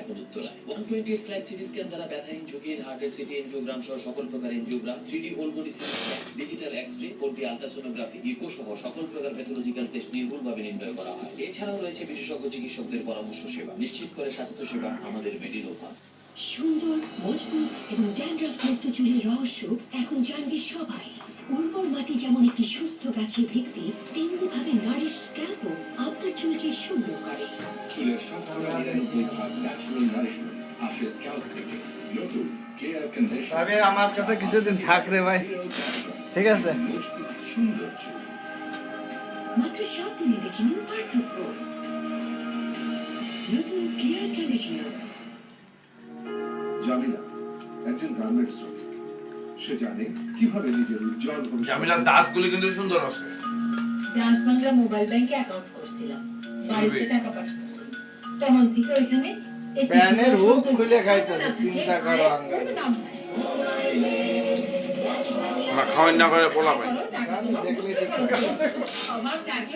এখন উত্তরায় 120 slide CT scan দ্বারা ব্যথাহীন ঝুঁকিহীন হার্টের সিটি এনজিওগ্রাম সহ সকল প্রকার angiogram 3D whole body CT scan digital X-ray 4D ultrasonography echo সহ সকল প্রকার প্যাথোলজিক্যাল টেস্ট নির্ভুলভাবে নির্ণয় করা হয়। এছাড়াও রয়েছে বিশেষজ্ঞ চিকিৎসকদের পরামর্শ সেবা, নিশ্চিত করে স্বাস্থ্য সেবা আমাদের মেডিলোভা। সুন্দর, মজবুত এবং ড্যান্ড্রাফ মুক্ত চুলের রহস্য এখন জানবে সবাই। উর্বর মাটি যেমন একটি সুস্থ গাছের ভিত্তি, তেমনিভাবে নারিশ স্ক্যাল্পও আপনার চুলকে সুন্দর করে। চুলের 99% ন্যাচারাল নারিশমেন্ট আসে স্ক্যাল্প থেকে। নতুন কেয়ার কন্ডিশনার তবে আমার কাছে কিছুদিন থাক রে ভাই, ঠিক আছে? মজবুত সুন্দর চুল। মাত্র 7 দিনে দেখে নিন পার্থক্য। নতুন ক্লিয়ার কন্ডিশনার। জামিলা একজন গার্মেন্টস শ্রমিক। সে জানে কিভাবে নিজের উজ্জ্বল ভবিষ্যৎ। জামিলার দাঁতগুলি কিন্তু সুন্দর আছে। ডান্স বাংলা মোবাইল ব্যাংকে অ্যাকাউন্ট করছিলাম, বাড়িতে টাকা পাঠাচ্ছি, তখন থেকে ওইখানে প্যানের হুক খুলে খাইতেছে, চিন্তা করো আঙ্গা। আমরা খাওয়াই না করে পোলা পাই। দেখলে ঠিক অভাব থাকলে